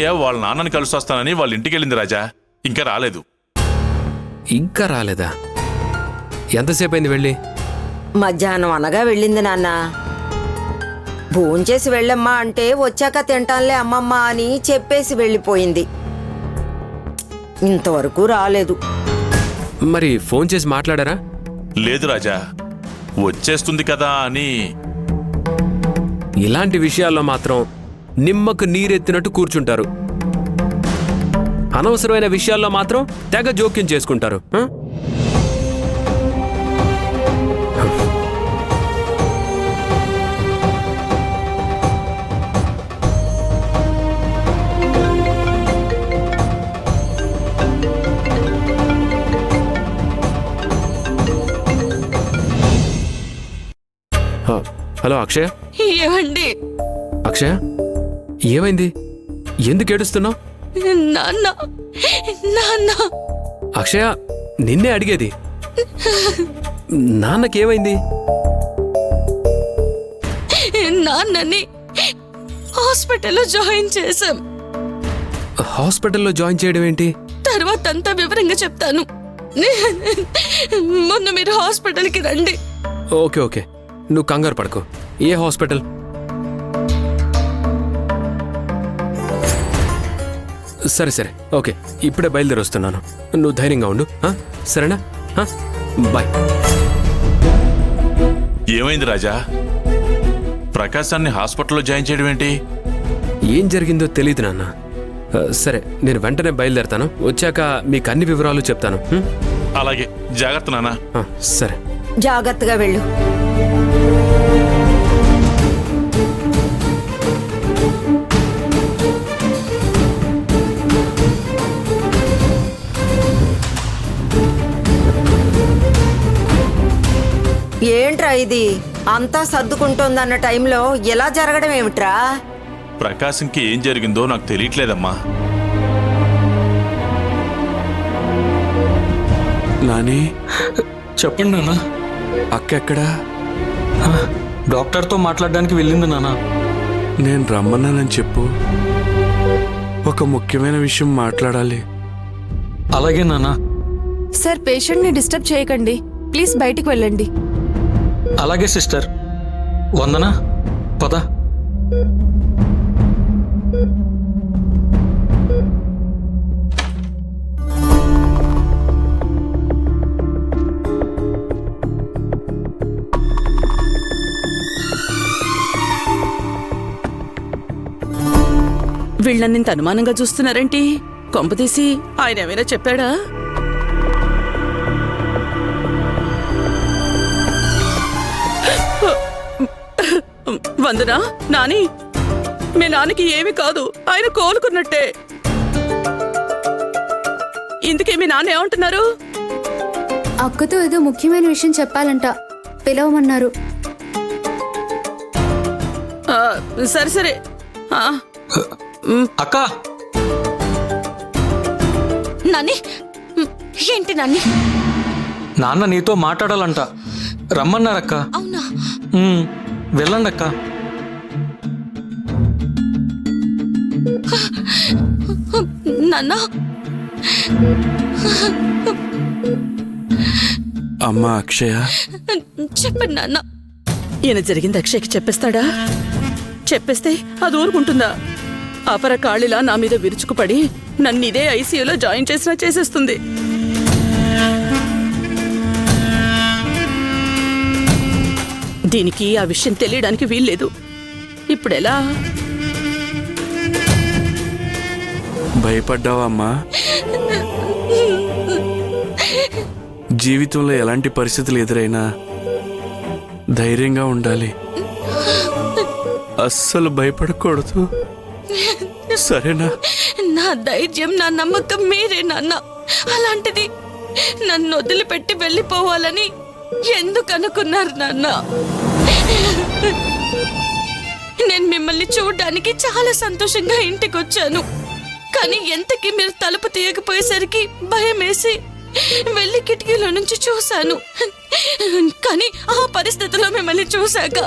వాళ్ళ నాన్నని కలిసి వస్తానని వాళ్ళ ఇంటికి వెళ్ళింది రాజా. ఇంకా రాలేదు. ఇంకా రాలేదా? ఎంతసేపు అయింది వెళ్ళి? మధ్యాహ్నం అనగా వెళ్ళింది నాన్న. భోంచేసి వెళ్ళమ్మా అంటే వచ్చాక తింటానులే అమ్మమ్మ అని చెప్పేసి వెళ్ళిపోయింది. ఇంతవరకు రాలేదు. మరి ఫోన్ చేసి మాట్లాడారా? లేదు రాజా, వచ్చేస్తుంది కదా అని. ఇలాంటి విషయాల్లో మాత్రం నిమ్మకు నీరెత్తినట్టు కూర్చుంటారు. అనవసరమైన విషయాల్లో మాత్రం తెగ జోక్యం చేసుకుంటారు. హలో అక్షయ. ఏమండి? అక్షయ, ఏమైంది? ఎందుకు ఏడుస్తున్నావు? నాన్న నాన్న. అక్షయ, నిన్నే అడిగేది. నాన్నకేమైంది? నాన్నని హాస్పిటల్లో జాయిన్ చేశాం. హాస్పిటల్లో జాయిన్ చేయడం ఏంటి? తర్వాత అంతా వివరంగా చెప్తాను. ముందు మీరు హాస్పిటల్కి రండి. ఓకే ఓకే, నువ్వు కంగారు పడకు. ఏ హాస్పిటల్? సరే సరే, ఓకే, ఇప్పుడే బయలుదేరి వస్తున్నాను. నువ్వు ధైర్యంగా ఉండు, సరేనా? బాయ్. ఏమైంది రాజా? ప్రకాశాన్ని హాస్పిటల్లో జాయిన్ చేయడం ఏంటి? ఏం జరిగిందో తెలియదు నాన్న. సరే, నేను వెంటనే బయలుదేరతాను. వచ్చాక మీకు అన్ని వివరాలు చెప్తాను. అలాగే, జాగ్రత్త నాన్న. సరే, జాగ్రత్తగా వెళ్ళు. ఏంట్రా ఇది? అంతా సర్దుకుంటోందన్న టైంలో ఎలా జరగడం ఏమిట్రా? ప్రకాశంకి ఏం జరిగిందో నాకు తెలియట్లేదమ్మా. నాని, చెప్పండి నాన్న. అక్క ఎక్కడా? డాక్టర్తో మాట్లాడడానికి వెళ్ళింది నాన్న. నేను రమ్మన్నానని చెప్పు. ఒక ముఖ్యమైన విషయం మాట్లాడాలి. అలాగే నాన్న. సార్, పేషెంట్ని డిస్టర్బ్ చేయకండి. ప్లీజ్ బయటికి వెళ్ళండి. అలాగే సిస్టర్. వందన, పద. వీళ్ళనింత అనుమానంగా చూస్తున్నారేంటి? కొంపతీసి ఆయన ఏమైనా చెప్పాడా? వందనా, నాని, మీ నాన్నకి ఏమీ కాదు, ఆయన కోలుకున్నట్టే. ఇందుకే మీ నాన్న ఏమంటున్నారు? అక్కతో ఏదో ముఖ్యమైన విషయం చెప్పాలంట, పిలవమన్నారు. సరే సరే. అక్క. నాని, ఏంటి నాని? నాన్న నీతో మాట్లాడాలంట, రమ్మన్నారక్క. అవునా? వెళ్ళండి అక్క. నాన్న. అమ్మా అక్షయ, చెప్పండి నాన్న. ఈయన జరిగింది అక్షయ్కి చెప్పేస్తాడా? చెప్పేస్తే అది ఊరుకుంటుందా? అపర కాళిలా నా మీద విరుచుకుపడి నన్ను ఇదే ఐసీయూలో జాయిన్ చేసినా చేసేస్తుంది. దీనికి ఆ విషయం తెలియడానికి వీల్లేదు. ఇప్పుడెలా? భయపడ్డావమ్మా? జీవితంలో ఎలాంటి పరిస్థితులు ఎదురైనా ధైర్యంగా ఉండాలి. అస్సలు భయపడకూడదు, సరేనా? నా ధైర్యం, నా నమ్మకం మీరే నాన్న. అలాంటిది నన్ను వదిలిపెట్టి వెళ్ళిపోవాలని ఎందుకు అనుకున్నారు నాన్న? నేను మిమ్మల్ని చూడడానికి చాలా సంతోషంగా ఇంటికి వచ్చాను. కానీ ఎంతకీ మీరు తలుపు తీయకపోయేసరికి భయం వేసి వెళ్ళి కిటికీలో నుంచి చూశాను. కానీ ఆ పరిస్థితిలో మిమ్మల్ని చూశాక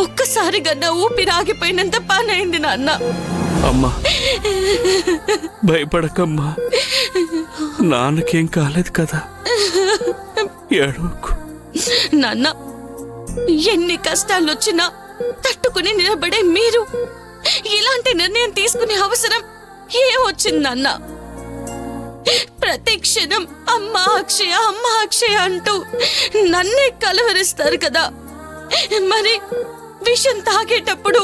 ఒక్కసారిగా నా ఊపిరి ఆగిపోయినంత పనైంది నాన్న. అమ్మా భయపడకమ్మా, నాన్నకేం కాలేదు కదా, ఏడవకు. నాన్న, ఎన్ని కష్టాలు వచ్చినా తట్టుకుని నిలబడే మీరు ఇలాంటి నిర్ణయం తీసుకునే అవసరం ఏమొచ్చింది నాన్న? ప్రతి క్షణం అమ్మా అక్షయ అమ్మా అక్షయ అంటూ నన్నే కలవరిస్తారు కదా, మరి విషం తాగేటప్పుడు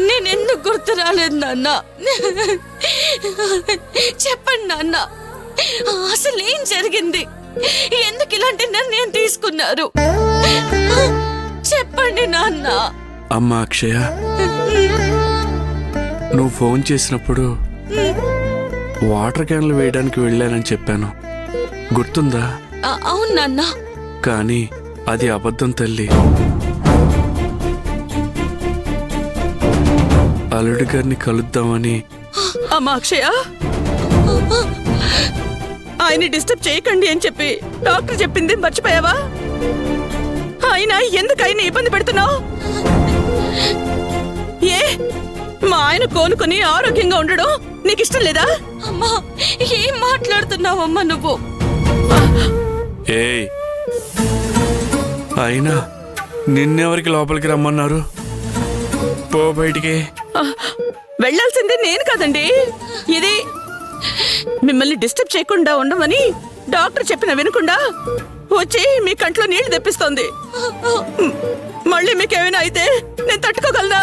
నేనెందుకు గుర్తు రాలేదు నాన్న? చెప్పండి నాన్న, అసలు ఏం జరిగింది? ఎందుకు ఇలాంటి నిర్ణయం తీసుకున్నారు? చెప్పండి నాన్న. అమ్మా అక్షయ, నువ్వు ఫోన్ చేసినప్పుడు వాటర్ క్యాన్లు వేయడానికి వెళ్ళానని చెప్పాను, గుర్తుందా? అవును నాన్న. కానీ అది అబద్ధం తల్లి. అల్లుడి గారిని కలుద్దామని. అమ్మా అక్షయ, ఆయన్ని డిస్టర్బ్ చేయకండి అని చెప్పి డాక్టర్ చెప్పింది మర్చిపోయావా? ఆయన ఎందుకు ఆయన ఇబ్బంది పెడుతున్నావు? ఏ మా ఆయన కోలుకుని ఆరోగ్యంగా ఉండడం నీకు ఇష్టం లేదా? అమ్మా, ఏం మాట్లాడుతున్నావమ్మా నువ్వు? ఏయ్, అయినా నిన్నెవరికి లోపలికి రమ్మన్నారు? పో బయటికి. వెళ్ళాల్సింది నేను కాదండి, ఇది మిమ్మల్ని డిస్టర్బ్ చేయకుండా ఉండమని డాక్టర్ చెప్పిన వినకుండా వచ్చి మీ కంట్లో నీళ్లు తెప్పిస్తోంది. మళ్ళీ మీకేమైనా అయితే నేను తట్టుకోగలనా?